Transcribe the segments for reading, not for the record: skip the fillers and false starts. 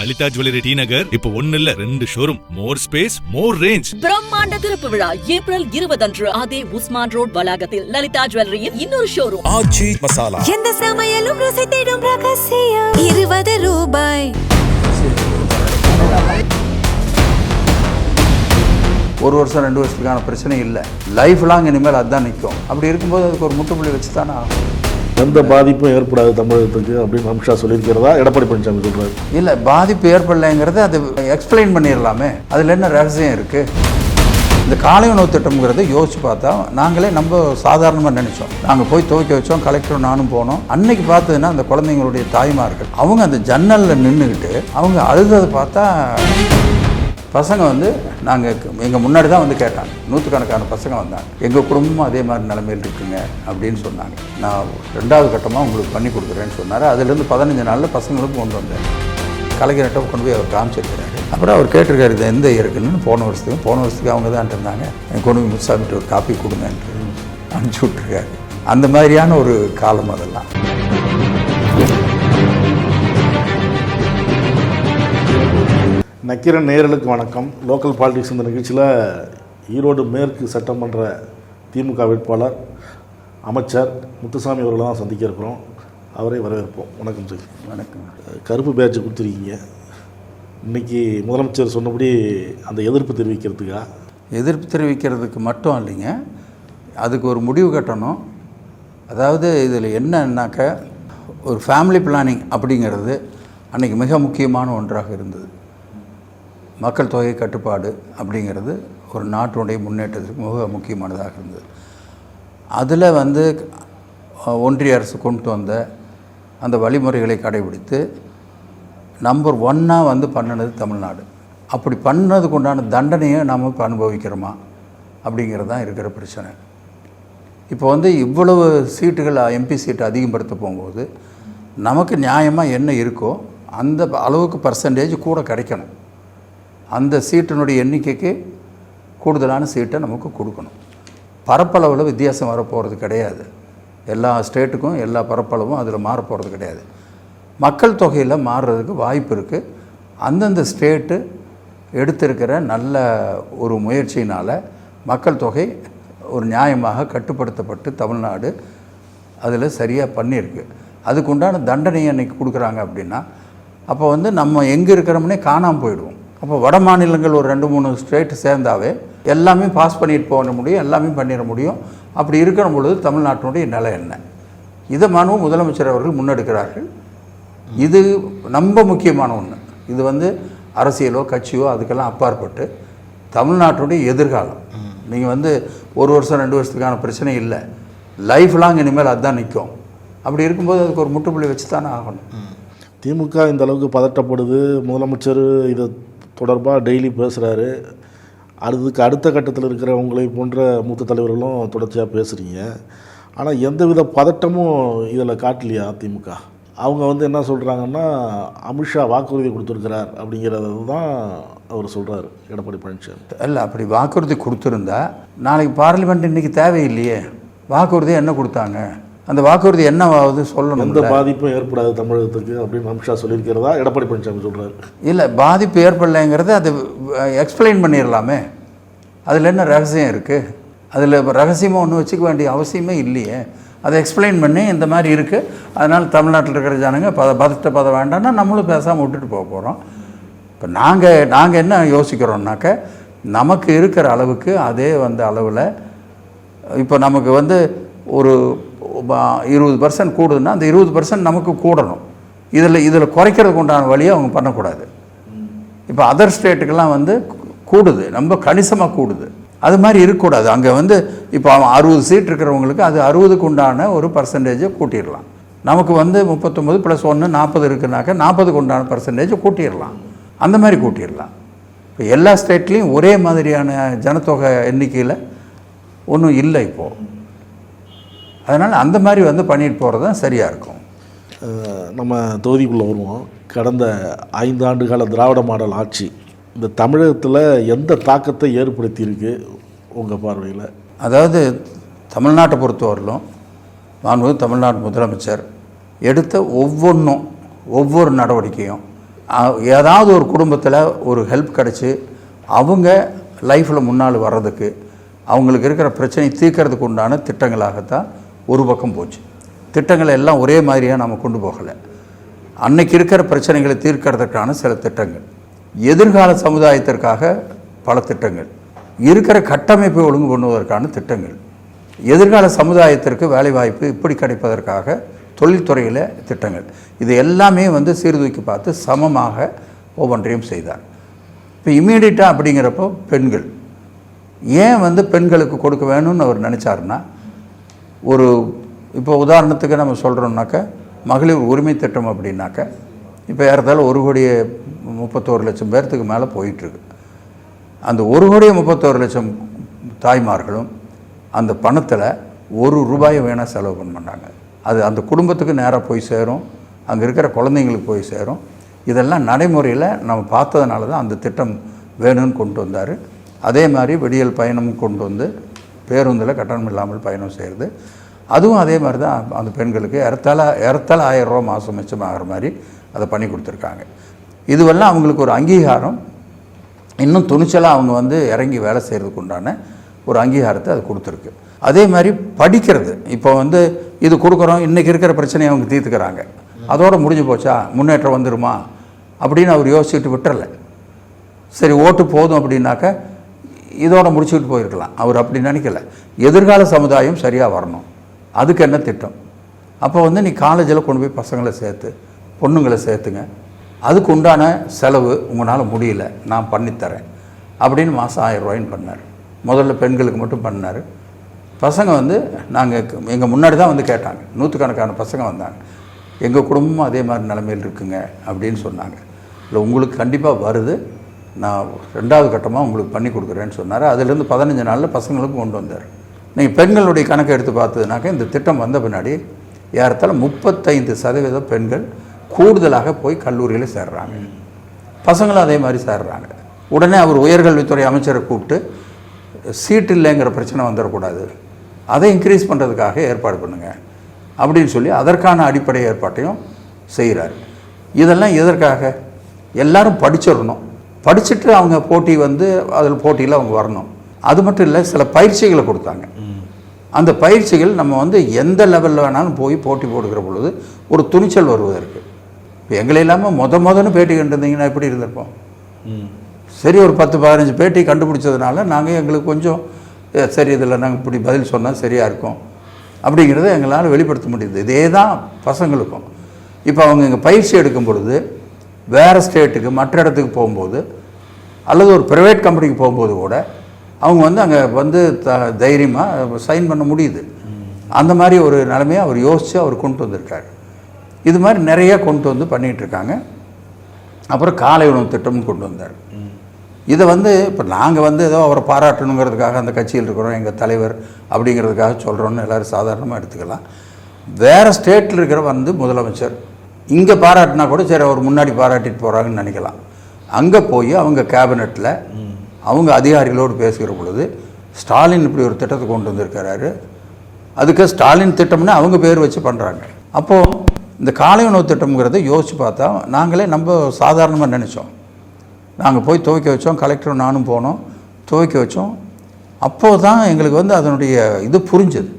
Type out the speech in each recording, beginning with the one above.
Lalitha jewellery T நகர் இப்போ 1 இல்ல 2 showroom, மோர் space மோர் range. பிரம்மாண்ட திறப்பு விழா ஏப்ரல் 20 அன்று அதே உஸ்மான் ரோட் வளாகத்தில் லலிதா ஜுவல்லரியின் இன்னொரு ஷோரூம். ஆச்சி மசாலா எந்த சமையலும் ருசி தேடும் ரகசியம் 20 ரூபாய். ஒரு வருஷம் 2 வருஷத்துக்கான பிரச்சனை இல்லை, லைஃப் லாங் இனிமேல் அதுதான் நிற்கும். அப்படி இருக்கும்போது அதுக்கு ஒரு முட்டுப்புள்ளி வச்சு தானே ஆகும். எந்த பாதிப்பும் ஏற்படாது தமிழகத்துக்கு அப்படின்னு அமித்ஷா சொல்லியிருக்கிறதா எடப்பாடி பழனிசாமி சொல்றாரு. இல்லை, பாதிப்பு ஏற்படலைங்கிறது அது எக்ஸ்பிளைன் பண்ணிடலாமே, அதில் என்ன ரகசியம் இருக்குது? இந்த காலை உணவு திட்டம்ங்கிறத யோசிச்சு பார்த்தா நாங்களே நம்ம சாதாரணமாக நினச்சோம். நாங்கள் போய் துவைக்க வச்சோம், கலெக்டரும் நானும் போனோம். அன்னைக்கு பார்த்ததுன்னா அந்த குழந்தைங்களுடைய தாய்மார்கள் அவங்க அந்த ஜன்னலில் நின்றுக்கிட்டு அவங்க அழுததை பார்த்தா பசங்க வந்து நாங்கள் எங்கள் முன்னாடி தான் வந்து கேட்டாங்க. 100கணக்கான பசங்க வந்தாங்க. எங்கள் குடும்பமும் அதே மாதிரி நிலைமையில் இருக்குங்க அப்படின்னு சொன்னாங்க. நான் 2வது கட்டமாக உங்களுக்கு பண்ணி கொடுக்குறேன்னு சொன்னார். அதுலேருந்து 15 நாளில் பசங்களுக்கும் கொண்டு வந்தேன். கலைஞர்கிட்ட கொண்டு போய் அவர் காமிச்சிருக்கிறாரு. அப்புறம் அவர் கேட்டிருக்காரு இது எந்த இருக்குன்னு. போன வருஷத்துக்கு அவங்க தான் இருந்தாங்க. எனக்கு கொண்டு போய் முசாமிட்டு ஒரு காப்பி கொடுங்கன்ட்டு அனுப்பிச்சி விட்ருக்காரு. அந்த மாதிரியான ஒரு காலம் அதெல்லாம். நக்கீரன் நேயர்களுக்கு வணக்கம். லோக்கல் பாலிடிக்ஸ் இந்த நிகழ்ச்சியில் ஈரோடு மேற்கு சட்டமன்ற திமுக வேட்பாளர் அமைச்சர் முத்துசாமி அவர்களை தான் சந்திக்க இருக்கிறோம். அவரை வரவேற்போம். வணக்கம் சார். வணக்கம். கருப்பு பேட்ஜ் கொடுத்துருக்கீங்க. இன்றைக்கி முதலமைச்சர் சொன்னபடி அந்த எதிர்ப்பு தெரிவிக்கிறதுக்கு மட்டும் இல்லைங்க, அதுக்கு ஒரு முடிவு கட்டணும். அதாவது இதில் என்னன்னாக்க ஒரு ஃபேமிலி பிளானிங் அப்படிங்கிறது அன்றைக்கி மிக முக்கியமான ஒன்றாக இருந்தது. மக்கள் தொகை கட்டுப்பாடு அப்படிங்கிறது ஒரு நாட்டினுடைய முன்னேற்றத்துக்கு மிக முக்கியமானதாக இருந்தது. அதில் வந்து ஒன்றிய அரசு கொண்டு வந்த அந்த வழிமுறைகளை கடைபிடித்து நம்பர் 1 வந்து பண்ணினது தமிழ்நாடு. அப்படி பண்ணதுக்கு உண்டான தண்டனையை நாம் இப்போ அனுபவிக்கிறோமா அப்படிங்கிறது தான் இருக்கிற பிரச்சனை. இப்போ வந்து இவ்வளவு சீட்டுகள் எம்பி சீட்டு அதிகப்படுத்த போகும்போது நமக்கு நியாயமாக என்ன இருக்கோ அந்த அளவுக்கு பர்சன்டேஜ் கூட கிடைக்கணும். அந்த சீட்டினுடைய எண்ணிக்கைக்கு கூடுதலான சீட்டை நமக்கு கொடுக்கணும். பரப்பளவில் வித்தியாசம் வரப்போகிறது கிடையாது. எல்லா ஸ்டேட்டுக்கும் எல்லா பரப்பளவும் அதில் மாறப்போகிறது கிடையாது. மக்கள் தொகையில் மாறுறதுக்கு வாய்ப்பு இருக்குது. அந்தந்த ஸ்டேட்டு எடுத்திருக்கிற நல்ல ஒரு முயற்சியினால் மக்கள் தொகை ஒரு நியாயமாக கட்டுப்படுத்தப்பட்டு தமிழ்நாடு அதில் சரியாக பண்ணியிருக்கு. அதுக்கு உண்டான தண்டனையை அன்றைக்கி கொடுக்குறாங்க அப்படின்னா அப்போ வந்து நம்ம எங்கே இருக்கிறோம்னே காணாமல் போயிடுவோம். அப்போ வட மாநிலங்கள் ஒரு 2-3 ஸ்டேட்டு சேர்ந்தாவே எல்லாமே பாஸ் பண்ணிட்டு போக முடியும், எல்லாமே பண்ணிட முடியும். அப்படி இருக்கிற பொழுது தமிழ்நாட்டினுடைய நிலை என்ன? இதை மனு முதலமைச்சர் அவர்கள் முன்னெடுக்கிறார்கள். இது ரொம்ப முக்கியமான ஒன்று. இது வந்து அரசியலோ கட்சியோ அதுக்கெல்லாம் அப்பாற்பட்டு தமிழ்நாட்டினுடைய எதிர்காலம். நீங்கள் வந்து 1 வருஷம் 2 வருஷத்துக்கான பிரச்சனை இல்லை, லைஃப் லாங் இனிமேல் அதுதான் நிற்கும். அப்படி இருக்கும்போது அதுக்கு ஒரு முற்றுப்புள்ளி வச்சு தானே ஆகணும். திமுக இந்த அளவுக்கு பதட்டப்படுது. முதலமைச்சர் இதை தொடர்பாக டெய்லி பேசுகிறாரு. அதுக்கு அடுத்த கட்டத்தில் இருக்கிற உங்களை போன்ற மூத்த தலைவர்களும் தொடர்ச்சியாக பேசுகிறீங்க. ஆனால் எந்தவித பதட்டமும் இதில் காட்டலையா திமுக? அவங்க வந்து என்ன சொல்கிறாங்கன்னா அமித்ஷா வாக்குறுதி கொடுத்துருக்கிறார் அப்படிங்கிறது தான் அவர் சொல்கிறார் எடப்பாடி பழனிசாமி. இல்லை, அப்படி வாக்குறுதி கொடுத்துருந்தா நாளைக்கு பார்லிமெண்ட் இன்றைக்கி தேவையில்லையே. வாக்குறுதி என்ன கொடுத்தாங்க? அந்த வாக்குறுதி என்னவாவது சொல்லணும். எந்த பாதிப்பும் ஏற்படாது தமிழகத்துக்கு அப்படின்னு அமித்ஷா சொல்லியிருக்கிறதா எடப்பாடி பழனிசாமி சொல்கிறார். இல்லை, பாதிப்பு ஏற்படலைங்கிறது அது எக்ஸ்பிளைன் பண்ணிடலாமே, அதில் என்ன ரகசியம் இருக்குது? அதில் ரகசியமாக ஒன்றும் வச்சுக்க வேண்டிய அவசியமே இல்லையே. அதை எக்ஸ்பிளைன் பண்ணி இந்த மாதிரி இருக்குது, அதனால் தமிழ்நாட்டில் இருக்கிற ஜனங்க பதட்ட வேண்டாம்னா நம்மளும் பேசாமல் விட்டுட்டு போக போகிறோம். இப்போ நாங்கள் என்ன யோசிக்கிறோம்னாக்க நமக்கு இருக்கிற அளவுக்கு அதே வந்து அளவில் இப்போ நமக்கு வந்து ஒரு 20% கூடுதுன்னா அந்த 20% நமக்கு கூடணும். இதில் குறைக்கிறதுக்கு உண்டான வழியை அவங்க பண்ணக்கூடாது. இப்போ அதர் ஸ்டேட்டுக்கெல்லாம் வந்து கூடுது, ரொம்ப கணிசமாக கூடுது. அது மாதிரி இருக்கக்கூடாது. அங்கே வந்து இப்போ 60 சீட் இருக்கிறவங்களுக்கு அது 60க்கு உண்டான ஒரு பர்சன்டேஜை கூட்டிடலாம். நமக்கு வந்து 39 + 1 40 இருக்குனாக்கா 40க்கு உண்டான பர்சன்டேஜை கூட்டிடலாம். அந்த மாதிரி கூட்டிடலாம். இப்போ எல்லா ஸ்டேட்லேயும் ஒரே மாதிரியான ஜனத்தொகை எண்ணிக்கையில் ஒன்றும் இல்லை இப்போது. அதனால் அந்த மாதிரி வந்து பண்ணிட்டு போகிறது தான் சரியாக இருக்கும். நம்ம தொகுதிக்குள்ளே வருவோம். கடந்த 5 ஆண்டுகால திராவிட மாடல் ஆட்சி இந்த தமிழகத்தில் எந்த தாக்கத்தை ஏற்படுத்தியிருக்கு உங்கள் பார்வையில்? அதாவது தமிழ்நாட்டை பொறுத்தவரையிலும் மாண்புமிகு தமிழ்நாடு முதலமைச்சர் எடுத்த ஒவ்வொரு நடவடிக்கையும் ஏதாவது ஒரு குடும்பத்தில் ஒரு ஹெல்ப் கிடச்சி அவங்க லைஃப்பில் முன்னால் வர்றதுக்கு அவங்களுக்கு இருக்கிற பிரச்சனை தீர்க்கறதுக்கு உண்டான திட்டங்களாகத்தான் ஒரு பக்கம் போச்சு. திட்டங்களை எல்லாம் ஒரே மாதிரியாக நம்ம கொண்டு போகலை. அன்னைக்கு இருக்கிற பிரச்சனைகளை தீர்க்கறதுக்கான சில திட்டங்கள், எதிர்கால சமுதாயத்திற்காக பல திட்டங்கள், இருக்கிற கட்டமைப்பை ஒழுங்கு பண்ணுவதற்கான திட்டங்கள், எதிர்கால சமுதாயத்திற்கு வேலைவாய்ப்பு இப்படி கிடைப்பதற்காக தொழில்துறையில் திட்டங்கள், இது எல்லாமே சீர்தூக்கி பார்த்து சமமாக ஒவ்வொன்றையும் செய்தார். இப்போ இம்மீடியட்டாக அப்படிங்கிறப்போ பெண்கள் ஏன் பெண்களுக்கு கொடுக்க வேணும்னு அவர் நினச்சாருன்னா, ஒரு இப்போ உதாரணத்துக்கு நம்ம சொல்கிறோம்னாக்க மகளிர் உரிமை திட்டம் அப்படின்னாக்க இப்போ ஏறத்தாழ 1,31,00,000 பேர்த்துக்கு மேலே போயிட்டுருக்கு. அந்த 1,31,00,000 தாய்மார்களும் அந்த பணத்தில் ₹1 வேணால் செலவு பண்ண மாட்டாங்க. அது அந்த குடும்பத்துக்கு நேராக போய் சேரும், அங்கே இருக்கிற குழந்தைங்களுக்கு போய் சேரும். இதெல்லாம் நடைமுறையில் நம்ம பார்த்ததுனால தான் அந்த திட்டம் வேணும்னு கொண்டு வந்தார். அதே மாதிரி விடியல் பயணமும் கொண்டு வந்து பேருந்தில் கட்டணம் இல்லாமல் பயணம் செய்கிறது, அதுவும் அதே மாதிரி தான் அந்த பெண்களுக்கு ஏறத்தாழ ₹1000 மாதம் மிச்சமாகிற மாதிரி அதை பண்ணி கொடுத்துருக்காங்க. இதுவெல்லாம் அவங்களுக்கு ஒரு அங்கீகாரம், இன்னும் துணிச்சலாக அவங்க இறங்கி வேலை செய்கிறதுக்கு உண்டான ஒரு அங்கீகாரத்தை அது கொடுத்துருக்கு. அதே மாதிரி படிக்கிறது, இப்போ இது கொடுக்குறோம், இன்றைக்கி இருக்கிற பிரச்சனையை அவங்க தீர்த்துக்கிறாங்க, அதோடு முடிஞ்சு போச்சா, முன்னேற்றம் வந்துடுமா அப்படின்னு அவர் யோசிச்சுட்டு விட்டுறல. சரி ஓட்டு போதும் அப்படின்னாக்க இதோட முடிச்சுக்கிட்டு போயிருக்கலாம். அவர் அப்படி நினைக்கல. எதிர்கால சமுதாயம் சரியாக வரணும், அதுக்கு என்ன திட்டம். அப்போ நீ காலேஜில் கொண்டு போய் பசங்களை சேர்த்து பொண்ணுங்களை சேர்த்துங்க, அதுக்கு உண்டான செலவு உங்களால் முடியல, நான் பண்ணித்தரேன் அப்படின்னு மாதம் ₹1000 பண்ணார். முதல்ல பெண்களுக்கு மட்டும் பண்ணார். பசங்க நாங்கள் எங்கள் முன்னாடி தான் கேட்டாங்க, நூற்றுக்கணக்கான பசங்க வந்தாங்க, எங்கள் குடும்பமும் அதே மாதிரி நிலைமையில் இருக்குங்க அப்படின்னு சொன்னாங்க. இல்லை உங்களுக்கு கண்டிப்பாக வருது, நான் 2வது கட்டமாக உங்களுக்கு பண்ணி கொடுக்குறேன்னு சொன்னார். அதுலேருந்து 15 நாளில் பசங்களுக்கும் கொண்டு வந்தார். நீங்கள் பெண்களுடைய கணக்கை எடுத்து பார்த்ததுனாக்க இந்த திட்டம் வந்த பின்னாடி ஏறத்தாழ 35% பெண்கள் கூடுதலாக போய் கல்லூரியில் சேர்றாங்க, பசங்களும் அதே மாதிரி சேர்றாங்க. உடனே அவர் உயர்கல்வித்துறை அமைச்சரை கூப்பிட்டு சீட் இல்லைங்கிற பிரச்சனை வந்துடக்கூடாது, அதை இன்க்ரீஸ் பண்ணுறதுக்காக ஏற்பாடு பண்ணுங்கள் அப்படின்னு சொல்லி அதற்கான அடிப்படை ஏற்பாட்டையும் செய்கிறார். இதெல்லாம் எதற்காக? எல்லாரும் படிச்சிடணும், படிச்சுட்டு அவங்க போட்டி அதில் போட்டியில் அவங்க வரணும். அது மட்டும் இல்லை, சில பயிற்சிகளை கொடுத்தாங்க. அந்த பயிற்சிகள் நம்ம எந்த லெவலில் வேணாலும் போய் போட்டி போடுகிற பொழுது ஒரு துணிச்சல் வருவதற்கு. இப்போ எங்களை இல்லாமல் முதன்னு பேட்டி கண்டிருந்தீங்கன்னா எப்படி இருந்திருப்போம்? சரி, ஒரு 10-15 பேட்டி கண்டுபிடிச்சதுனால நாங்கள் எங்களுக்கு கொஞ்சம் சரி இதில் நாங்கள் இப்படி பதில் சொன்னால் சரியாக இருக்கும் அப்படிங்கிறத எங்களால் வெளிப்படுத்த முடியுது. இதே தான் பசங்களுக்கும். இப்போ அவங்க இங்கே பயிற்சி எடுக்கும் பொழுது வேறு ஸ்டேட்டுக்கு மற்ற இடத்துக்கு போகும்போது அல்லது ஒரு ப்ரைவேட் கம்பெனிக்கு போகும்போது கூட அவங்க அங்கே தைரியமாக சைன் பண்ண முடியுது. அந்த மாதிரி ஒரு நிலைமையை அவர் யோசித்து அவர் கொண்டு வந்திருக்கார். இது மாதிரி நிறையா கொண்டு பண்ணிகிட்ருக்காங்க. அப்புறம் காலை உணவு திட்டமும் கொண்டு வந்தார். இதை இப்போ நாங்கள் ஏதோ அவரை பாராட்டணுங்கிறதுக்காக அந்த கட்சியில் இருக்கிறோம், எங்கள் தலைவர் அப்படிங்கிறதுக்காக சொல்கிறோன்னு எல்லோரும் சாதாரணமாக எடுத்துக்கலாம். வேறு ஸ்டேட்டில் இருக்கிற முதலமைச்சர் இங்கே பாராட்டினா கூட சரி அவர் முன்னாடி பாராட்டிட்டு போகிறாங்கன்னு நினைக்கலாம். அங்கே போய் அவங்க கேபினெட்டில் அவங்க அதிகாரிகளோடு பேசுகிற பொழுது ஸ்டாலின் இப்படி ஒரு திட்டத்தை கொண்டு வந்திருக்கிறாரு, அதுக்கு ஸ்டாலின் திட்டம்னு அவங்க பேர் வச்சு பண்ணுறாங்க. அப்போது இந்த காலை உணவு திட்டம்ங்கிறத யோசித்து பார்த்தா நாங்களே நம்ம சாதாரணமாக நினச்சோம். நாங்கள் போய் துவைக்க வச்சோம், கலெக்டரும் நானும் போனோம், துவைக்க வச்சோம். அப்போது தான் எங்களுக்கு அதனுடைய இது புரிஞ்சுது.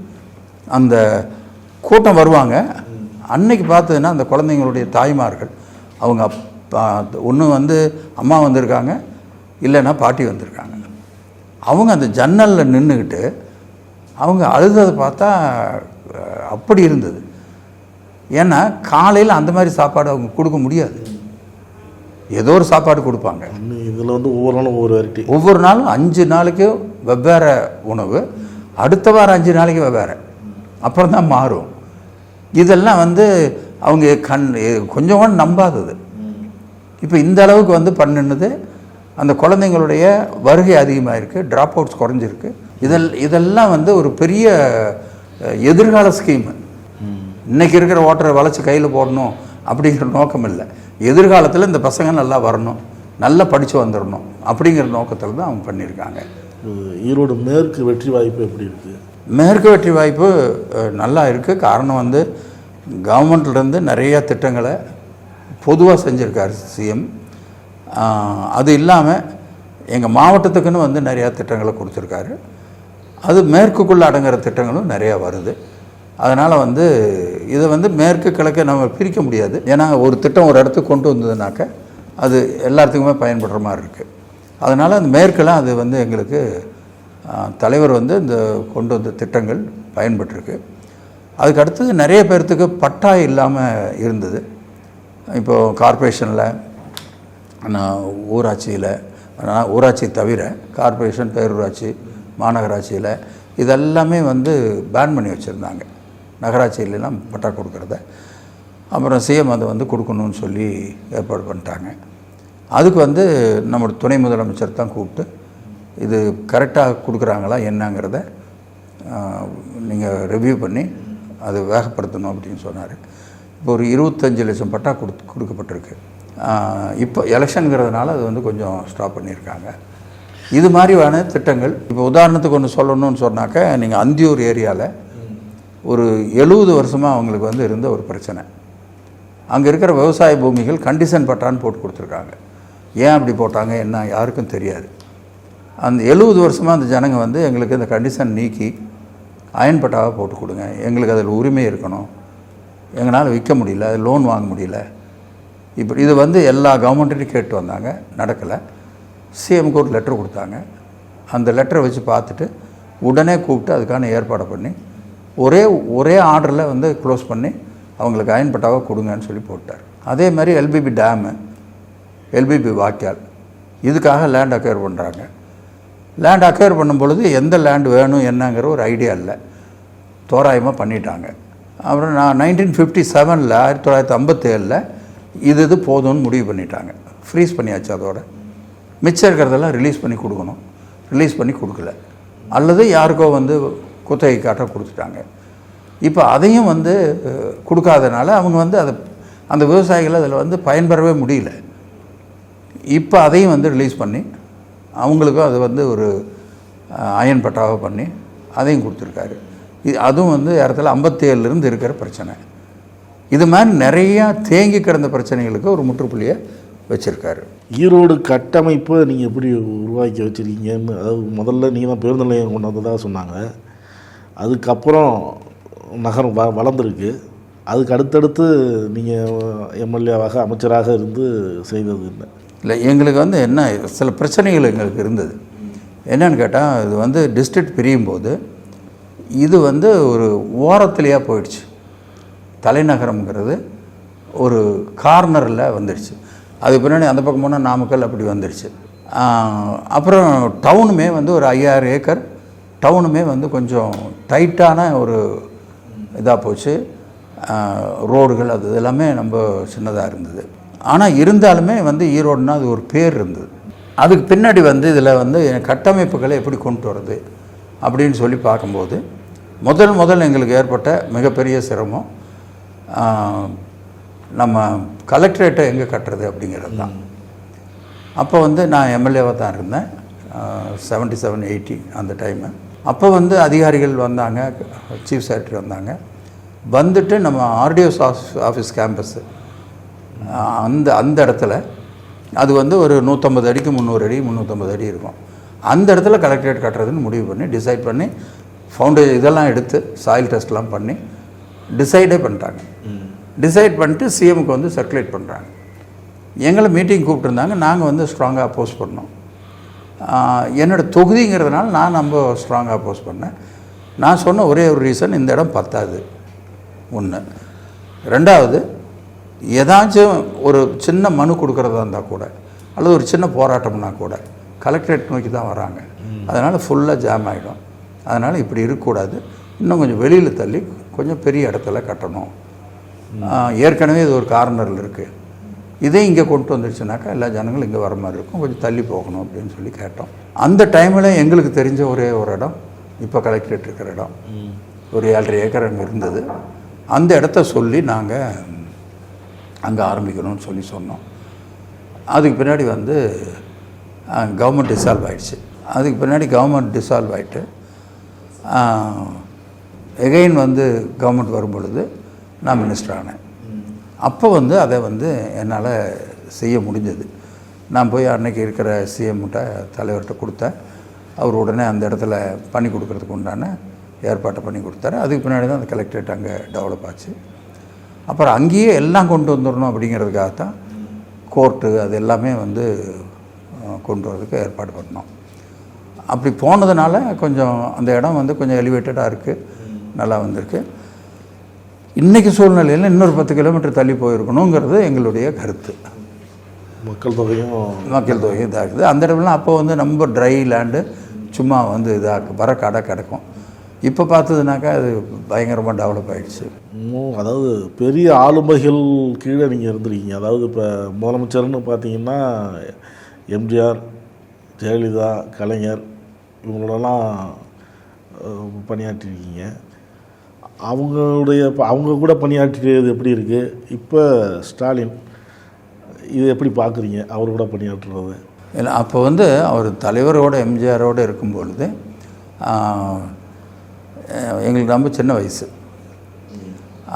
அந்த கூட்டம் வருவாங்க, அன்னைக்கு பார்த்ததுன்னா அந்த குழந்தைங்களுடைய தாய்மார்கள் அவங்க ஒன்று அம்மா வந்திருக்காங்க, இல்லைன்னா பாட்டி வந்திருக்காங்க. அவங்க அந்த ஜன்னலில் நின்றுக்கிட்டு அவங்க அழுததை பார்த்தா அப்படி இருந்தது. ஏன்னா காலையில் அந்த மாதிரி சாப்பாடு அவங்க கொடுக்க முடியாது, ஏதோ ஒரு சாப்பாடு கொடுப்பாங்க. இதில் ஒவ்வொரு நாளும் ஒவ்வொரு வெரைட்டி, ஒவ்வொரு நாளும் 5 நாளைக்கு வெவ்வேறு உணவு, அடுத்த வாரம் 5 நாளைக்கு வெவ்வேறு, அப்புறம் தான் மாறும். இதெல்லாம் அவங்க கொஞ்சம் கூட நம்பாதது. இப்போ இந்த அளவுக்கு பண்ணினது அந்த குழந்தைங்களுடைய வருகை அதிகமாக இருக்குது, ட்ராப் அவுட்ஸ் குறைஞ்சிருக்கு. இதெல்லாம் ஒரு பெரிய எதிர்கால ஸ்கீமு. இன்றைக்கி இருக்கிற ஓட்டரை வளைச்சி கையில் போடணும் அப்படிங்கிற நோக்கம் இல்லை. எதிர்காலத்தில் இந்த பசங்க நல்லா வரணும், நல்லா படித்து வந்துடணும் அப்படிங்கிற நோக்கத்தில் தான் அவங்க பண்ணியிருக்காங்க. ஈரோடு மேற்கு வெற்றி வாய்ப்பு எப்படி இருக்குது? மேற்கு வெற்றி வாய்ப்பு நல்லா இருக்குது. காரணம் கவர்மெண்ட்லேருந்து நிறையா திட்டங்களை பொதுவாக செஞ்சுருக்காரு சிஎம். அது இல்லாமல் எங்கள் மாவட்டத்துக்குன்னு வந்து நிறையா திட்டங்களை கொடுத்துருக்காரு. அது மேற்குக்குள்ளே அடங்குற திட்டங்களும் நிறையா வருது. அதனால் வந்து இதை வந்து மேற்கு கிழக்க நம்ம பிரிக்க முடியாது. ஏன்னா ஒரு திட்டம் ஒரு இடத்துக்கு கொண்டு வந்ததுனாக்க அது எல்லாத்துக்குமே பயன்படுற மாதிரி இருக்குது. அதனால் அந்த மேற்கெல்லாம் அது வந்து எங்களுக்கு தலைவர் வந்து இந்த கொண்டு வந்த திட்டங்கள் பயன்பட்டுருக்கு. அதுக்கு அடுத்தது நிறைய பேர்த்துக்கு பட்டா இல்லாமல் இருந்தது. இப்போது கார்ப்பரேஷனில், ஊராட்சியில், ஊராட்சி தவிர கார்ப்பரேஷன், பேரூராட்சி, மாநகராட்சியில் இதெல்லாமே வந்து பேன் பண்ணி வச்சுருந்தாங்க. நகராட்சியிலலாம் பட்டா கொடுக்குறத. அப்புறம் சிஎம் அதை வந்து கொடுக்கணும்னு சொல்லி ஏற்பாடு பண்ணிட்டாங்க. அதுக்கு வந்து நம்ம துணை முதலமைச்சர் தான் கூப்பிட்டு இது கரெக்டாக கொடுக்குறாங்களா என்னங்கிறத நீங்கள் ரிவ்யூ பண்ணி அதை வேகப்படுத்தணும் அப்படின்னு சொன்னார். இப்போ ஒரு 25 லட்சம் பட்டா கொடுக்கப்பட்டிருக்கு. இப்போ எலெக்ஷனுங்கிறதுனால அது வந்து கொஞ்சம் ஸ்டாப் பண்ணியிருக்காங்க. இது மாதிரியான திட்டங்கள் இப்போ உதாரணத்துக்கு ஒன்று சொல்லணும்னு சொன்னாக்க, நீங்கள் அந்தியூர் ஏரியாவில் ஒரு 70 வருஷமாக அவங்களுக்கு வந்து இருந்த ஒரு பிரச்சனை. அங்கே இருக்கிற விவசாய பூமிகள் கண்டிஷன் பட்டான்னு போட்டு கொடுத்துருக்காங்க. ஏன் அப்படி போட்டாங்க என்ன யாருக்கும் தெரியாது. அந்த 70 வருஷமாக அந்த ஜனங்க வந்து எங்களுக்கு இந்த கண்டிஷன் நீக்கி அயன் பட்டாவை போட்டு கொடுங்க, எங்களுக்கு அதில் உரிமை இருக்கணும், எங்களால் விற்க முடியல, அது லோன் வாங்க முடியல. இப்படி இது வந்து எல்லா கவர்மெண்ட்டையும் கேட்டு வந்தாங்க, நடக்கலை. சிஎம்க்கு ஒரு லெட்டர் கொடுத்தாங்க. அந்த லெட்டரை வச்சு பார்த்துட்டு உடனே கூப்பிட்டு அதுக்கான ஏற்பாடை பண்ணி ஒரே ஆர்டரில் வந்து க்ளோஸ் பண்ணி அவங்களுக்கு அயன் பட்டாவை கொடுங்கன்னு சொல்லி போட்டார். அதே மாதிரி எல்பிபி டேமு, எல்பிபி வாய்க்கால், இதுக்காக லேண்ட் அக்வயர் பண்ணுறாங்க. லேண்ட் அக்வயர் பண்ணும்பொழுது எந்த லேண்டு வேணும் என்னங்கிற ஒரு ஐடியா இல்லை, தோராயமாக பண்ணிட்டாங்க. அப்புறம் 1957 1957 இது போதும்னு முடிவு பண்ணிட்டாங்க. ஃப்ரீஸ் பண்ணியாச்சு. அதோட மிச்சம் இருக்கிறதெல்லாம் ரிலீஸ் பண்ணி கொடுக்கணும். ரிலீஸ் பண்ணி கொடுக்கல, அல்லது யாருக்கோ வந்து குத்தகை காட்ட கொடுத்துட்டாங்க. இப்போ அதையும் வந்து கொடுக்காதனால அவங்க வந்து அந்த விவசாயிகள் அதில் வந்து பயன்பெறவே முடியல. இப்போ அதையும் வந்து ரிலீஸ் பண்ணி அவங்களுக்கும் அது வந்து ஒரு அயன் பட்டாவை பண்ணி அதையும் கொடுத்துருக்காரு. அதுவும் வந்து இடத்துல 57 இருக்கிற பிரச்சனை. இது மாதிரி நிறையா தேங்கி கிடந்த பிரச்சனைகளுக்கு ஒரு முற்றுப்புள்ளியை வச்சுருக்காரு. ஈரோடு கட்டமைப்பை நீங்கள் எப்படி உருவாக்கி வச்சுருக்கீங்கன்னு, அதாவது முதல்ல நீங்கள் தான் பேருந்து நிலையம் கொண்டு வந்ததாக சொன்னாங்க. அதுக்கப்புறம் நகரம் வளர்ந்துருக்கு. அதுக்கு அடுத்தடுத்து நீங்கள் எம்எல்ஏவாக அமைச்சராக இருந்து செய்தது இல்லை? எங்களுக்கு வந்து என்ன சில பிரச்சனைகள் எங்களுக்கு இருந்தது. என்னன்னு கேட்டால், இது வந்து டிஸ்ட்ரிக்ட் பிரியும் போது இது வந்து ஒரு ஓரத்துலையாக போயிடுச்சு. தலைநகரம்ங்கிறது ஒரு கார்னரில் வந்துடுச்சு. அதுக்கு பின்னாடி அந்த பக்கம் போனால் நாமக்கல் அப்படி வந்துடுச்சு. அப்புறம் டவுனுமே வந்து ஒரு 5000 ஏக்கர் டவுனுமே வந்து கொஞ்சம் டைட்டான ஒரு இதாக போச்சு. ரோடுகள் அது எல்லாமே ரொம்ப சின்னதாக இருந்தது. ஆனால் இருந்தாலுமே வந்து ஈரோடுனா அது ஒரு பேர் இருந்தது. அதுக்கு பின்னாடி வந்து இதில் வந்து கட்டமைப்புகளை எப்படி கொண்டு வரது அப்படின்னு சொல்லி பார்க்கும்போது முதல் எங்களுக்கு ஏற்பட்ட மிகப்பெரிய சிரமம் நம்ம கலெக்டரேட்டை எங்கே கட்டுறது அப்படிங்கிறது தான். அப்போ வந்து நான் எம்எல்ஏவாக தான் இருந்தேன், 77-80 அந்த டைமு. அப்போ வந்து அதிகாரிகள் வந்தாங்க, சீஃப் செக்ரட்டரி வந்தாங்க. வந்துட்டு நம்ம ஆர்டிஓஸ் ஆஃபீஸ் கேம்பஸ்ஸு அந்த இடத்துல அது வந்து ஒரு 150 அடிக்கு 300 அடி 350 அடி இருக்கும். அந்த இடத்துல கலெக்டரேட் கட்டுறதுன்னு முடிவு பண்ணி டிசைட் பண்ணி ஃபவுண்டேஷன் இதெல்லாம் எடுத்து சாயில் டெஸ்ட்லாம் பண்ணி டிசைடே பண்ணிட்டாங்க. டிசைட் பண்ணிட்டு சிஎம்க்கு வந்து சர்க்குலேட் பண்ணுறாங்க. எங்களை மீட்டிங் கூப்பிட்டுருந்தாங்க. நாங்கள் வந்து ஸ்ட்ராங்காக அப்போஸ் பண்ணோம். என்னோடய தொகுதிங்கிறதுனால நான் ரொம்ப ஸ்ட்ராங்காக அப்போஸ் பண்ணேன். நான் சொன்ன ஒரே ஒரு ரீசன், இந்த இடம் பத்தாது ஒன்று. ரெண்டாவது, ஏதாச்சும் ஒரு சின்ன மனு கொடுக்குறதா இருந்தால் கூட அல்லது ஒரு சின்ன போராட்டம்னா கூட கலெக்டரேட் நோக்கி தான் வராங்க. அதனால் ஃபுல்லாக ஜாம் ஆகிடும். அதனால் இப்படி இருக்கக்கூடாது, இன்னும் கொஞ்சம் வெளியில் தள்ளி கொஞ்சம் பெரிய இடத்துல கட்டணும். ஏற்கனவே இது ஒரு கார்னரில் இருக்குது, இதே இங்கே கொண்டு வந்துடுச்சுனாக்கா எல்லா ஜனங்களும் இங்கே வர மாதிரி இருக்கும், கொஞ்சம் தள்ளி போகணும் அப்படின்னு சொல்லி கேட்டோம். அந்த டைமில் எங்களுக்கு தெரிஞ்ச ஒரே ஒரு இடம், இப்போ கலெக்டரேட் இருக்கிற இடம், ஒரு 7.5 ஏக்கர் அங்கே இருந்தது. அந்த இடத்த சொல்லி நாங்கள் அங்கே ஆரம்பிக்கணும்னு சொல்லி சொன்னோம். அதுக்கு பின்னாடி வந்து கவர்மெண்ட் டிசால்வ் ஆகிடுச்சு. அதுக்கு பின்னாடி கவர்மெண்ட் டிசால்வ் ஆகிட்டு எகெயின் வந்து கவர்மெண்ட் வரும் பொழுது நான் மினிஸ்டர் ஆனேன். அப்போ வந்து அதை வந்து என்னால் செய்ய முடிஞ்சது. நான் போய் அன்றைக்கி இருக்கிற சிஎம்கிட்ட தலைவர்கிட்ட கொடுத்தேன். அவர் உடனே அந்த இடத்துல பண்ணி கொடுக்குறதுக்கு உண்டான ஏற்பாட்டை பண்ணி கொடுத்தாரு. அதுக்கு பின்னாடி தான் அந்த கலெக்டரேட் அங்கே டெவலப் ஆச்சு. அப்புறம் அங்கேயே எல்லாம் கொண்டு வந்துடணும் அப்படிங்கிறதுக்காகத்தான் கோர்ட்டு அது எல்லாமே வந்து கொண்டு வரதுக்கு ஏற்பாடு பண்ணோம். அப்படி போனதுனால கொஞ்சம் அந்த இடம் வந்து கொஞ்சம் எலிவேட்டடாக இருக்குது, நல்லா வந்திருக்கு. இன்றைக்கி சூழ்நிலையில் இன்னொரு 10 கிலோமீட்டர் தள்ளி போயிருக்கணுங்கிறது எங்களுடைய கருத்து. மக்கள் தொகையும் இதாகுது. அந்த இடம்லாம் அப்போ வந்து ரொம்ப ட்ரை லேண்டு, சும்மா வந்து இதாக வர கடை கிடக்கும். இப்போ பார்த்ததுனாக்கா அது பயங்கரமாக டெவலப் ஆகிடுச்சு. அதாவது பெரிய ஆளுமைகள் கீழே நீங்கள் இருந்திருக்கீங்க. அதாவது இப்போ முதலமைச்சர்னு பார்த்தீங்கன்னா எம்ஜிஆர், ஜெயலலிதா, கலைஞர் இவங்களெல்லாம் பணியாற்றிருக்கீங்க. அவங்க கூட பணியாற்றியது எப்படி இருக்குது? இப்போ ஸ்டாலின் இது எப்படி பார்க்குறீங்க அவர் கூட பணியாற்றுறது? இல்லை, அப்போ வந்து அவர் தலைவரோட எம்ஜிஆரோடு இருக்கும்பொழுது எங்களுக்கு ரொம்ப சின்ன வயசு.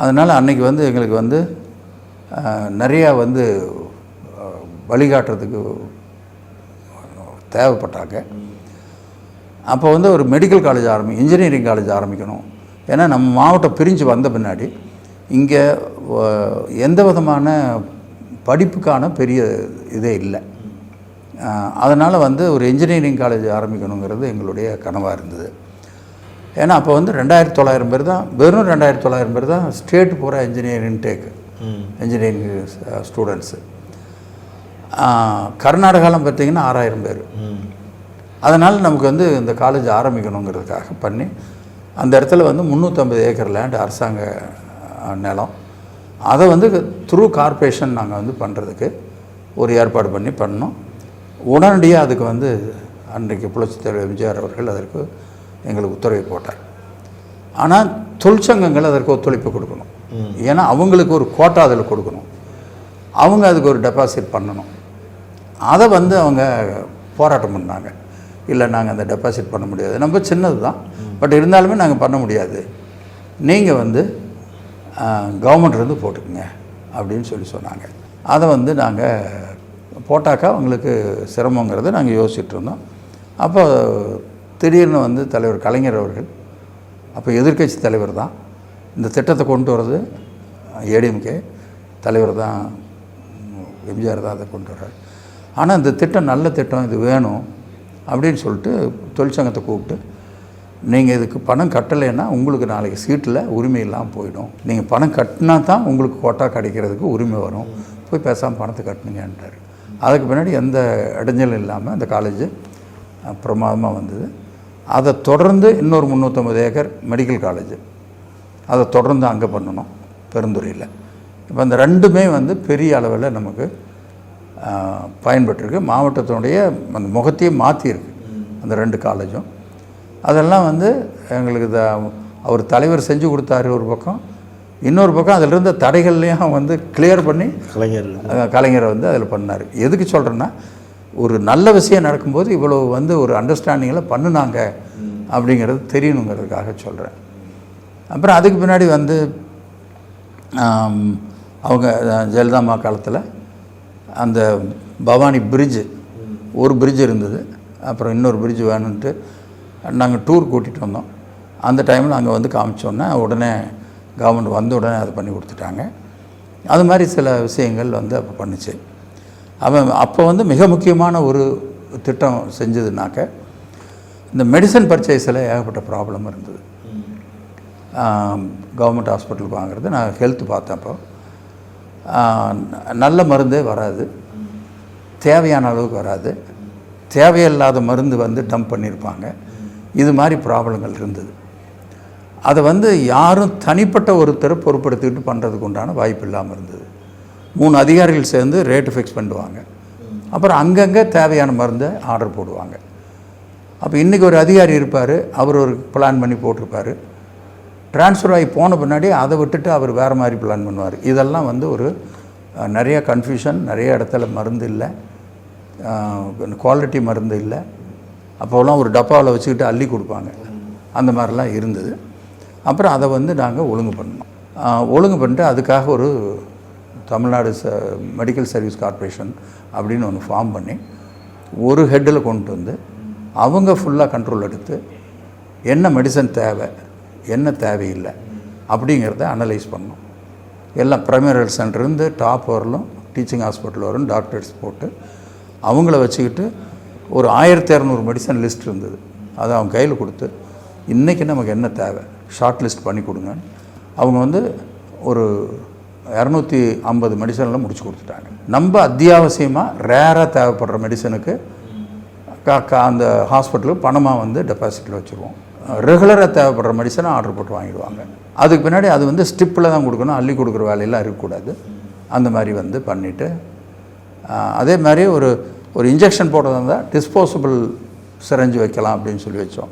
அதனால் அன்றைக்கி வந்து எங்களுக்கு வந்து நிறையா வந்து வழிகாட்டுறதுக்கு தேவைப்பட்டாங்க. அப்போ வந்து ஒரு மெடிக்கல் காலேஜ் இன்ஜினியரிங் காலேஜ் ஆரம்பிக்கணும். ஏன்னா நம்ம மாவட்டம் பிரிஞ்சு வந்த பின்னாடி இங்கே எந்த விதமான படிப்புக்கான பெரிய இதே இல்லை. அதனால் வந்து ஒரு இன்ஜினியரிங் காலேஜ் ஆரம்பிக்கணுங்கிறது எங்களுடைய கனவாக இருந்தது. ஏன்னா அப்போ வந்து 2900 பேர் தான், வெறும் 2900 பேர் தான் ஸ்டேட் பூரா இன்ஜினியரிங் இன்ஜினியரிங் ஸ்டூடெண்ட்ஸு. கர்நாடகாவில் பார்த்திங்கன்னா 6000 பேர். அதனால் நமக்கு வந்து இந்த காலேஜ் ஆரம்பிக்கணுங்கிறதுக்காக பண்ணி அந்த இடத்துல வந்து 350 ஏக்கர் லேண்ட் அரசாங்க நிலம், அதை வந்து த்ரூ கார்ப்பரேஷன் நாங்கள் வந்து பண்ணுறதுக்கு ஒரு ஏற்பாடு பண்ணோம். உடனடியாக அதுக்கு வந்து அன்றைக்கு புரட்சித் தலைவர் எம்ஜிஆர் அவர்கள் அதற்கு எங்களுக்கு உத்தரவு போட்டார். ஆனால் தொழிற்சங்கங்கள் அதற்கு ஒத்துழைப்பு கொடுக்கணும். ஏன்னா அவங்களுக்கு ஒரு கோட்டா அதில் கொடுக்கணும், அவங்க அதுக்கு ஒரு டெபாசிட் பண்ணணும். அதை வந்து அவங்க போராட்டம் பண்ணாங்க. இல்லை, நாங்கள் அந்த டெபாசிட் பண்ண முடியாது, நம்ம சின்னது தான், பட் இருந்தாலுமே நாங்கள் பண்ண முடியாது, நீங்கள் வந்து கவர்மெண்ட்லேருந்து போட்டுக்குங்க அப்படின்னு சொன்னாங்க. அதை வந்து நாங்கள் போட்டாக்கா அவங்களுக்கு சிரமங்கிறத நாங்கள் யோசிச்சுட்டு இருந்தோம். அப்போ திடீர்னு வந்து தலைவர் கலைஞர் அவர்கள், அப்போ எதிர்க்கட்சி தலைவர் தான், இந்த திட்டத்தை கொண்டு வர்றது ஏடிஎம்கே தலைவர் தான், எம்ஜிஆர் தான் அதை கொண்டு வர்றார். ஆனால் இந்த திட்டம் நல்ல திட்டம், இது வேணும் அப்படின்னு சொல்லிட்டு தொழிற்சங்கத்தை கூப்பிட்டு, நீங்கள் இதுக்கு பணம் கட்டலைன்னா உங்களுக்கு நாளைக்கு சீட்டில் உரிமை இல்லாமல் போயிடும், நீங்கள் பணம் கட்டினா தான் உங்களுக்கு கோட்டா கிடைக்கிறதுக்கு உரிமை வரும், போய் பேசாமல் பணத்தை கட்டணுங்கன்றார். அதுக்கு பின்னாடி எந்த இடைஞ்சலும் இல்லாமல் அந்த காலேஜ் பிரமாதமாக வந்தது. அதை தொடர்ந்து இன்னொரு 350 ஏக்கர் மெடிக்கல் காலேஜ், அதை தொடர்ந்து அங்கே பண்ணணும் பெருந்துறையில். இப்போ அந்த ரெண்டுமே வந்து பெரிய அளவில் நமக்கு பயன்பட்டுருக்கு. மாவட்டத்தினுடைய அந்த முகத்தையே மாற்றியிருக்கு அந்த 2 காலேஜும். அதெல்லாம் வந்து எங்களுக்கு அவர் தலைவர் செஞ்சு கொடுத்தாரு ஒரு பக்கம், இன்னொரு பக்கம் அதில் இருந்த தடைகள்லையும் வந்து கிளியர் பண்ணி கலைஞரை வந்து அதில் பண்ணார். எதுக்கு சொல்கிறேன்னா, ஒரு நல்ல விஷயம் நடக்கும்போது இவ்வளோ வந்து ஒரு அண்டர்ஸ்டாண்டிங்கில் பண்ணினாங்க அப்படிங்கிறது தெரியணுங்கிறதுக்காக சொல்கிறேன். அப்புறம் அதுக்கு பின்னாடி வந்து அவங்க ஜெயலலிதா காலத்தில் அந்த பவானி பிரிட்ஜு, ஒரு பிரிட்ஜ் இருந்தது, அப்புறம் இன்னொரு பிரிட்ஜ் வேணும்ன்ட்டு நாங்கள் டூர் கூட்டிகிட்டு வந்தோம். அந்த டைமில் அங்கே வந்து காமிச்சோன்னே உடனே கவர்மெண்ட் வந்த உடனே அதை பண்ணி கொடுத்துட்டாங்க. அது மாதிரி சில விஷயங்கள் வந்து அப்போ பண்ணிச்சு. அப்போ வந்து மிக முக்கியமான ஒரு திட்டம் செஞ்சதுனாக்க, இந்த மெடிசன் பர்ச்சேஸில் ஏகப்பட்ட ப்ராப்ளம் இருந்தது. கவர்மெண்ட் ஹாஸ்பிட்டலுக்கு வாங்குறது, நான் ஹெல்த்து பார்த்தப்போ நல்ல மருந்தே வராது, தேவையான அளவுக்கு வராது, தேவையில்லாத மருந்து வந்து டம்ப் பண்ணியிருப்பாங்க. இது மாதிரி ப்ராப்ளங்கள் இருந்தது. அதை வந்து யாரும் தனிப்பட்ட ஒருத்தரை பொறுப்படுத்திக்கிட்டு பண்ணுறதுக்கு உண்டான வாய்ப்பு இல்லாமல் இருந்தது. 3 அதிகாரிகள் சேர்ந்து ரேட்டு ஃபிக்ஸ் பண்ணுவாங்க, அப்புறம் அங்கங்கே தேவையான மருந்தை ஆர்டர் போடுவாங்க. அப்போ இன்றைக்கி ஒரு அதிகாரி இருப்பார், அவர் ஒரு பிளான் பண்ணி போட்டிருப்பார், ட்ரான்ஸ்ஃபர் ஆகி போன பின்னாடி அதை விட்டுட்டு அவர் வேறு மாதிரி பிளான் பண்ணுவார். இதெல்லாம் வந்து ஒரு நிறைய கன்ஃபியூஷன், நிறைய இடத்துல மருந்து இல்லை, குவாலிட்டி மருந்து இல்லை. அப்போலாம் ஒரு டப்பாவில் வச்சுக்கிட்டு அள்ளி கொடுப்பாங்க, அந்த மாதிரிலாம் இருந்தது. அப்புறம் அதை வந்து நாங்கள் ஒழுங்கு பண்ணிட்டு அதுக்காக ஒரு தமிழ்நாடு மெடிக்கல் சர்வீஸ் கார்ப்பரேஷன் அப்படின்னு ஒன்று ஃபார்ம் பண்ணி ஒரு ஹெட்டில் கொண்டு வந்து அவங்க ஃபுல்லாக கண்ட்ரோல் எடுத்து என்ன மெடிசன் தேவை என்ன தேவையில்லை அப்படிங்கிறத அனலைஸ் பண்ணோம். எல்லாம் ப்ரைமரி ஹெல்த் சென்டர்லேருந்து டாப் வரலும் டீச்சிங் ஹாஸ்பிட்டல் வரும் டாக்டர்ஸ் போட்டு அவங்கள வச்சுக்கிட்டு ஒரு 1200 மெடிசன் லிஸ்ட் இருந்தது. அதை அவங்க கையில் கொடுத்து இன்றைக்கி நமக்கு என்ன தேவை ஷார்ட் லிஸ்ட் பண்ணி கொடுங்க. அவங்க வந்து ஒரு 250 மெடிசனில் முடிச்சு கொடுத்துட்டாங்க. நம்ம அத்தியாவசியமாக ரேராக தேவைப்படுற மெடிசனுக்கு அந்த ஹாஸ்பிட்டலுக்கு பணமாக வந்து டெபாசிட்டில் வச்சுருவோம். ரெகுலராக தேவைப்படுற மெடிசனை ஆர்டர் போட்டு வாங்கிடுவாங்க. அதுக்கு பின்னாடி அது வந்து ஸ்டிப்பில் தான் கொடுக்கணும், அள்ளி கொடுக்குற வேலையெல்லாம் இருக்கக்கூடாது. அந்த மாதிரி வந்து பண்ணிவிட்டு அதே மாதிரி ஒரு இன்ஜெக்ஷன் போடுறதா இருந்தால் டிஸ்போசபிள் சிரஞ்சு வைக்கலாம் அப்படின்னு சொல்லி வச்சோம்.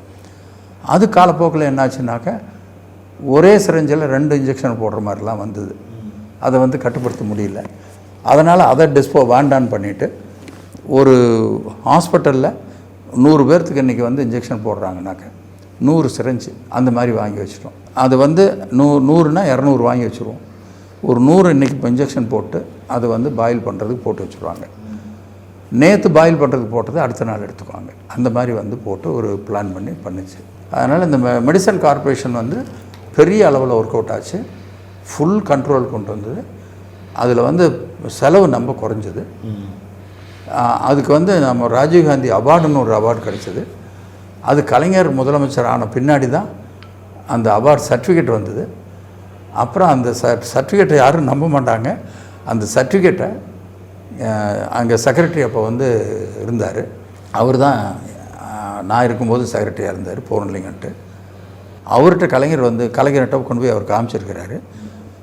அது காலப்போக்கில் என்னாச்சுன்னாக்கா ஒரே சிரஞ்சில் 2 இன்ஜெக்ஷன் போடுற மாதிரிலாம் வந்தது. அதை வந்து கட்டுப்படுத்த முடியல. அதனால் அதை வேண்டான்னு பண்ணிவிட்டு ஒரு ஹாஸ்பிட்டலில் 100 பேர்த்துக்கு இன்றைக்கி வந்து இன்ஜெக்ஷன் போடுறாங்கனாக்க 100 சிரஞ்சு அந்த மாதிரி வாங்கி வச்சிட்டோம். அது வந்து 100னா 200 வாங்கி வச்சுருவோம். ஒரு 100 இன்றைக்கி இப்போ இன்ஜெக்ஷன் போட்டு அதை வந்து பாயில் பண்ணுறதுக்கு போட்டு வச்சுருவாங்க. நேற்று பாயில் பண்ணுறதுக்கு போட்டது அடுத்த நாள் எடுத்துக்குவாங்க. அந்த மாதிரி வந்து போட்டு ஒரு பிளான் பண்ணி பண்ணிச்சு. அதனால் இந்த மெடிசன் கார்ப்பரேஷன் வந்து பெரிய அளவில் ஒர்க் அவுட் ஆச்சு. ஃபுல் கண்ட்ரோல் கொண்டு வந்தது. அதில் வந்து செலவு ரொம்ப குறைஞ்சது. அதுக்கு வந்து நம்ம ராஜீவ்காந்தி அவார்டுன்னு ஒரு அவார்டு கிடைச்சது. அது கலைஞர் முதலமைச்சர் ஆன பின்னாடி தான் அந்த அவார்டு சர்டிஃபிகேட் வந்தது. அப்புறம் அந்த சர்டிஃபிகேட்டை யாரும் நம்ப மாட்டாங்க. அந்த சர்டிஃபிகேட்டை அங்கே செக்ரட்டரி அப்போ வந்து இருந்தார். அவர் தான் நான் இருக்கும்போது செக்ரட்டரியாக இருந்தார் பூர்ணலிங்கன்ட்டு. அவர்கிட்ட கலைஞர்கிட்ட கொண்டு போய் அவர் காமிச்சிருக்கிறாரு.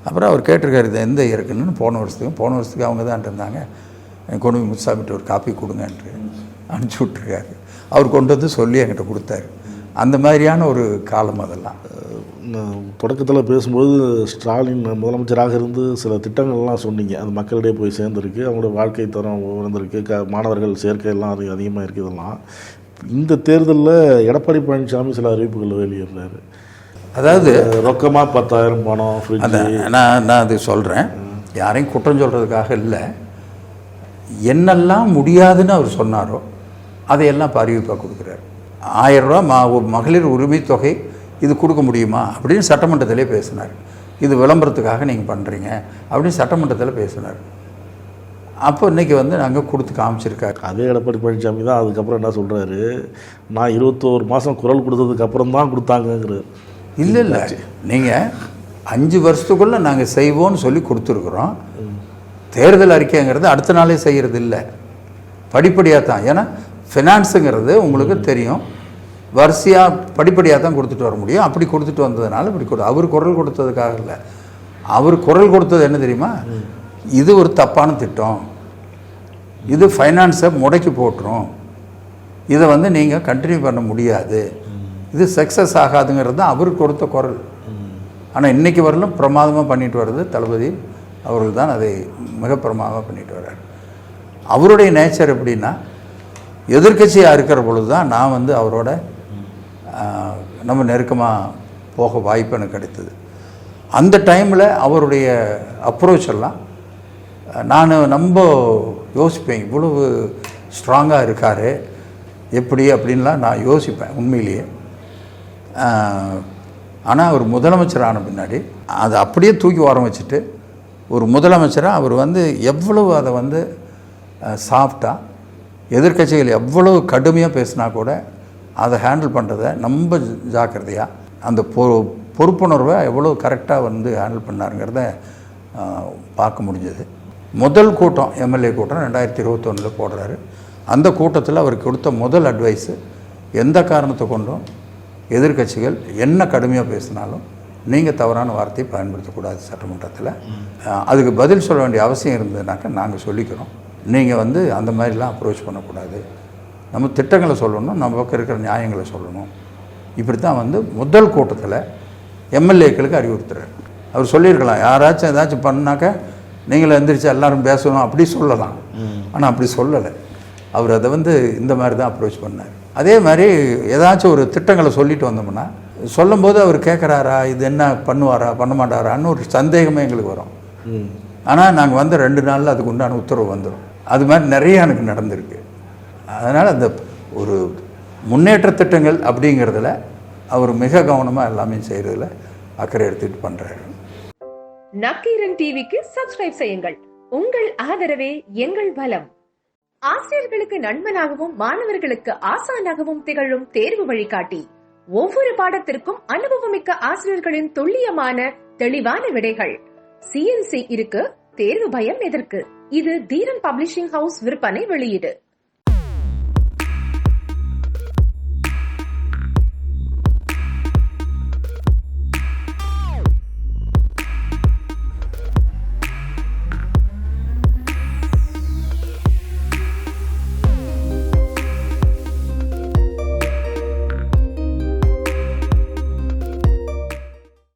அப்புறம் அவர் கேட்டிருக்காரு இது எந்த இருக்குன்னு. போன வருஷத்துக்கு அவங்க தான் இருந்தாங்க. கொண்டு போய் முசாமிட்டு ஒரு காப்பி கொடுங்கன்ட்டு அனுப்பிச்சி விட்ருக்காரு. அவர் கொண்டு வந்து சொல்லி என்கிட்ட கொடுத்தாரு. அந்த மாதிரியான ஒரு காலம் அதெல்லாம். தொடக்கத்தில் பேசும்போது ஸ்டாலின் முதலமைச்சராக இருந்து சில திட்டங்கள்லாம் சொன்னீங்க. அது மக்களிடையே போய் சேர்ந்துருக்கு, அவங்களோட வாழ்க்கை தரம் உயர்ந்திருக்கு, மாணவர்கள் சேர்க்கையெல்லாம் அதிகமாக இருக்குது. இதெல்லாம் இந்த தேர்தலில் எடப்பாடி பழனிசாமி சில அறிவிப்புகள் வெளியிடுறாரு. அதாவது ரொக்கமாக 10,000 பணம் ஃப்ரிட்ஜ். நான் அது சொல்கிறேன், யாரையும் குற்றம் சொல்கிறதுக்காக இல்லை. என்னெல்லாம் முடியாதுன்னு அவர் சொன்னாரோ அதையெல்லாம் இப்போ அறிவிப்பாக கொடுக்குறாரு. 1000 ரூபா மகளிர் உரிமை தொகை இது கொடுக்க முடியுமா அப்படின்னு சட்டமன்றத்திலே பேசினார். இது விளம்பரத்துக்காக நீங்கள் பண்ணுறீங்க அப்படின்னு சட்டமன்றத்தில் பேசினார். அப்போ இன்றைக்கி வந்து நாங்கள் கொடுத்து காமிச்சிருக்காரு. அதே எடப்பாடி பழனிசாமி தான் அதுக்கப்புறம் என்ன சொல்கிறாரு, நான் 21 மாதம் குரல் கொடுத்ததுக்கப்புறம் தான் கொடுத்தாங்கங்கிறார். இல்லை நீங்கள் 5 வருஷத்துக்குள்ளே நாங்கள் செய்வோன்னு சொல்லி கொடுத்துருக்குறோம். தேர்தல் அறிக்கைங்கிறது அடுத்த நாளே செய்கிறது இல்லை, படிப்படியாக தான். ஏன்னா ஃபினான்ஸுங்கிறது உங்களுக்கு தெரியும், வரிசையாக படிப்படியாக தான் கொடுத்துட்டு வர முடியும். அப்படி கொடுத்துட்டு வந்ததுனால இப்படி அவர் குரல் கொடுத்ததுக்காக இல்லை. அவர் குரல் கொடுத்தது என்ன தெரியுமா, இது ஒரு தப்பான திட்டம், இது ஃபைனான்ஸை முடக்கி போட்டுரும், இதை வந்து நீங்கள் கண்டினியூ பண்ண முடியாது, இது சக்ஸஸ் ஆகாதுங்கிறது தான் அவர் கொடுத்த குரல். ஆனால் இன்றைக்கி வரலும் பிரமாதமாக பண்ணிட்டு வர்றது தளபதி அவர்கள் தான். அதை மிக பிரமாதமாக பண்ணிட்டு வர்றார். அவருடைய நேச்சர் எப்படின்னா, எதிர்க்கட்சியாக இருக்கிற பொழுது தான் நான் வந்து அவரோட நம்ம நெருக்கமாக போக வாய்ப்பு எனக்கு கிடைத்தது. அந்த டைமில் அவருடைய அப்ரோச் எல்லாம் நான் ரொம்ப யோசிப்பேன், இவ்வளவு ஸ்ட்ராங்காக இருக்கார் எப்படி அப்படின்லாம் நான் யோசிப்பேன் உண்மையிலேயே. ஆனால் அவர் முதலமைச்சர் ஆன பின்னாடி அதை அப்படியே தூக்கி ஓரம் வச்சுட்டு ஒரு முதலமைச்சராக அவர் வந்து எவ்வளவு அதை வந்து சாஃப்டாக, எதிர்க்கட்சிகள் எவ்வளவு கடுமையாக பேசினா கூட அதை ஹேண்டில் பண்ணுறதை ரொம்ப ஜாக்கிரதையாக, அந்த பொறுப்புணர்வை எவ்வளோ கரெக்டாக வந்து ஹேண்டில் பண்ணாருங்கிறத பார்க்க முடிஞ்சது. முதல் கூட்டம் எம்எல்ஏ கூட்டம் 2021 போடுறாரு. அந்த கூட்டத்தில் அவர் கொடுத்த முதல் அட்வைஸு, எந்த காரணத்தை கொண்டும் எதிர்க்கட்சிகள் என்ன கடுமையாக பேசினாலும் நீங்கள் தவறான வார்த்தையை பயன்படுத்தக்கூடாது சட்டமன்றத்தில். அதுக்கு பதில் சொல்ல வேண்டிய அவசியம் இருந்ததுனாக்கா நாங்கள் சொல்லிக்கிறோம், நீங்கள் வந்து அந்த மாதிரிலாம் அப்ரோச் பண்ணக்கூடாது, நம்ம திட்டங்களை சொல்லணும், நம்ம பக்கம் இருக்கிற நியாயங்களை சொல்லணும். இப்படி தான் வந்து முதல் கூட்டத்தில் எம்எல்ஏக்களுக்கு அறிவுறுத்துறாரு. அவர் சொல்லியிருக்கலாம், யாராச்சும் ஏதாச்சும் பண்ணாக்கா நீங்களும் எந்திரிச்சு எல்லோரும் பேசணும் அப்படி சொல்லலாம். ஆனால் அப்படி சொல்லலை. அவர் அதை வந்து இந்த மாதிரி தான் அப்ரோச் பண்ணார். அதே மாதிரி ஏதாச்சும் ஒரு திட்டங்களை சொல்லிட்டு வந்தோம்னா சொல்லும்போது அவர் கேட்குறாரா, இது என்ன பண்ணுவாரா பண்ண மாட்டாரான்னு ஒரு சந்தேகமே எங்களுக்கு வரும். ஆனால் நாங்கள் வந்த 2 நாளில் அதுக்கு உண்டான உத்தரவு வந்துடும். அது மாதிரி நிறைய எனக்கு நடந்திருக்கு. அதனால் அந்த ஒரு முன்னேற்ற திட்டங்கள் அப்படிங்கிறதுல அவர் மிக கவனமாக எல்லாமே செய்கிறதுல அக்கறை எடுத்துகிட்டு பண்ணுறாரு. நக்கீரன் டிவிக்கு சப்ஸ்கிரைப் செய்யுங்கள். உங்கள் ஆதரவே எங்கள் பலம். ஆசிரியர்களுக்கு நண்பனாகவும் மாணவர்களுக்கு ஆசானாகவும் திகழும் தேர்வு வழிகாட்டி. ஒவ்வொரு பாடத்திற்கும் அனுபவமிக்க ஆசிரியர்களின் துல்லியமான தெளிவான விடைகள். CNC இருக்கு, தேர்வு பயம் எதற்கு? இது தீரன் பப்ளிஷிங் ஹவுஸ் விற்பனை வெளியீடு.